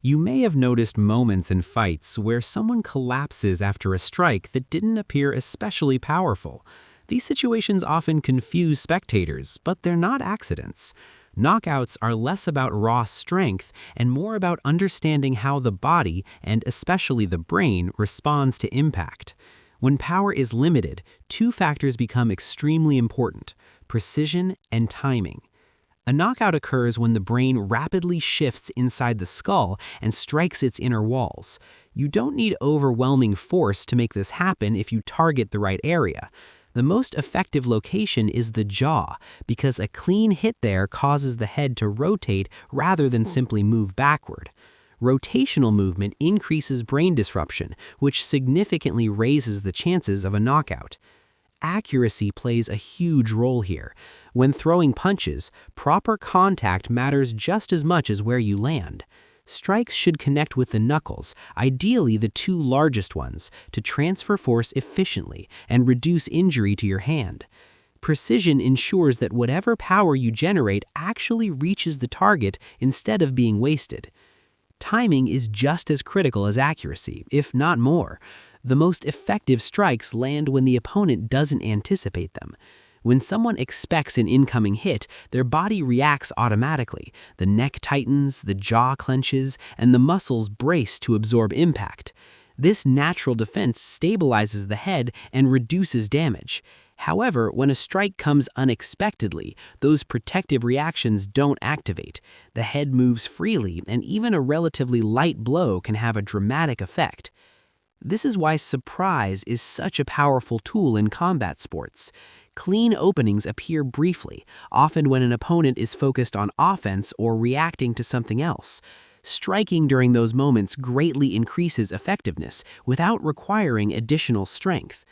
You may have noticed moments in fights where someone collapses after a strike that didn't appear especially powerful. These situations often confuse spectators, but they're not accidents. Knockouts are less about raw strength and more about understanding how the body, and especially the brain, responds to impact. When power is limited, two factors become extremely important: precision and timing. A knockout occurs when the brain rapidly shifts inside the skull and strikes its inner walls. You don't need overwhelming force to make this happen if you target the right area. The most effective location is the jaw, because a clean hit there causes the head to rotate rather than simply move backward. Rotational movement increases brain disruption, which significantly raises the chances of a knockout. Accuracy plays a huge role here. When throwing punches, proper contact matters just as much as where you land. Strikes should connect with the knuckles, ideally the two largest ones, to transfer force efficiently and reduce injury to your hand. Precision ensures that whatever power you generate actually reaches the target instead of being wasted. Timing is just as critical as accuracy, if not more. The most effective strikes land when the opponent doesn't anticipate them. When someone expects an incoming hit, their body reacts automatically. The neck tightens, the jaw clenches, and the muscles brace to absorb impact. This natural defense stabilizes the head and reduces damage. However, when a strike comes unexpectedly, those protective reactions don't activate. The head moves freely, and even a relatively light blow can have a dramatic effect. This is why surprise is such a powerful tool in combat sports. Clean openings appear briefly, often when an opponent is focused on offense or reacting to something else. Striking during those moments greatly increases effectiveness without requiring additional strength.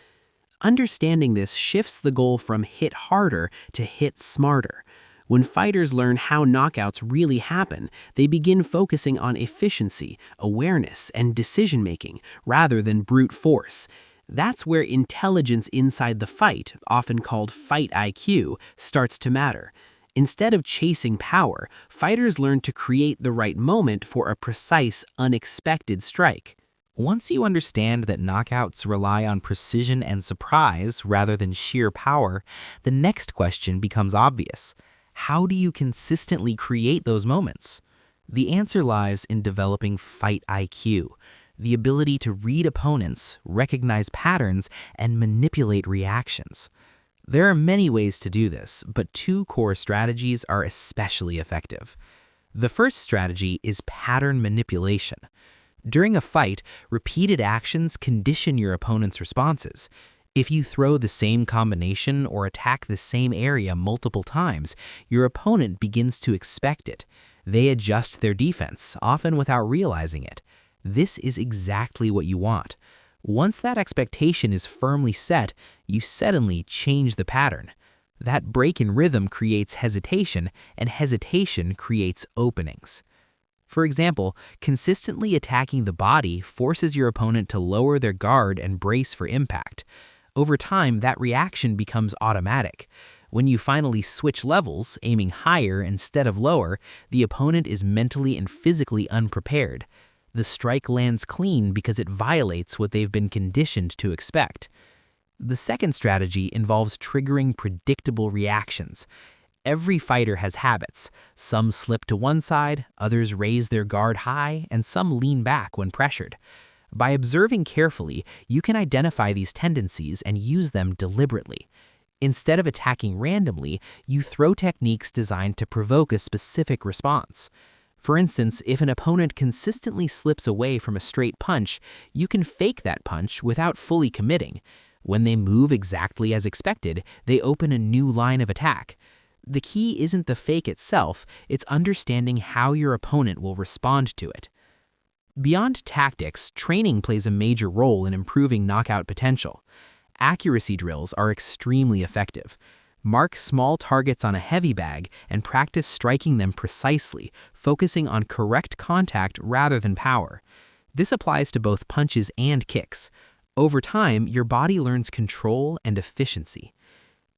Understanding this shifts the goal from hit harder to hit smarter. When fighters learn how knockouts really happen, they begin focusing on efficiency, awareness, and decision-making rather than brute force. That's where intelligence inside the fight, often called fight IQ, starts to matter. Instead of chasing power, fighters learn to create the right moment for a precise, unexpected strike. Once you understand that knockouts rely on precision and surprise rather than sheer power, the next question becomes obvious. How do you consistently create those moments? The answer lies in developing fight IQ, the ability to read opponents, recognize patterns, and manipulate reactions. There are many ways to do this, but two core strategies are especially effective. The first strategy is pattern manipulation. During a fight, repeated actions condition your opponent's responses. If you throw the same combination or attack the same area multiple times, your opponent begins to expect it. They adjust their defense, often without realizing it. This is exactly what you want. Once that expectation is firmly set, you suddenly change the pattern. That break in rhythm creates hesitation, and hesitation creates openings. For example, consistently attacking the body forces your opponent to lower their guard and brace for impact. Over time, that reaction becomes automatic. When you finally switch levels, aiming higher instead of lower, the opponent is mentally and physically unprepared. The strike lands clean because it violates what they've been conditioned to expect. The second strategy involves triggering predictable reactions. Every fighter has habits. Some slip to one side, others raise their guard high, and some lean back when pressured. By observing carefully, you can identify these tendencies and use them deliberately. Instead of attacking randomly, you throw techniques designed to provoke a specific response. For instance, if an opponent consistently slips away from a straight punch, you can fake that punch without fully committing. When they move exactly as expected, they open a new line of attack. The key isn't the fake itself, it's understanding how your opponent will respond to it. Beyond tactics, training plays a major role in improving knockout potential. Accuracy drills are extremely effective. Mark small targets on a heavy bag and practice striking them precisely, focusing on correct contact rather than power. This applies to both punches and kicks. Over time, your body learns control and efficiency.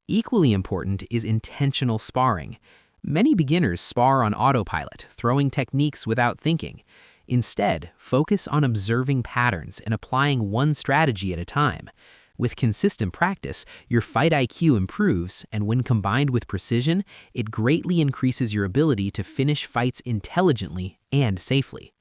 Equally important is intentional sparring. Many beginners spar on autopilot, throwing techniques without thinking. Instead, focus on observing patterns and applying one strategy at a time. With consistent practice, your fight IQ improves, and when combined with precision, it greatly increases your ability to finish fights intelligently and safely.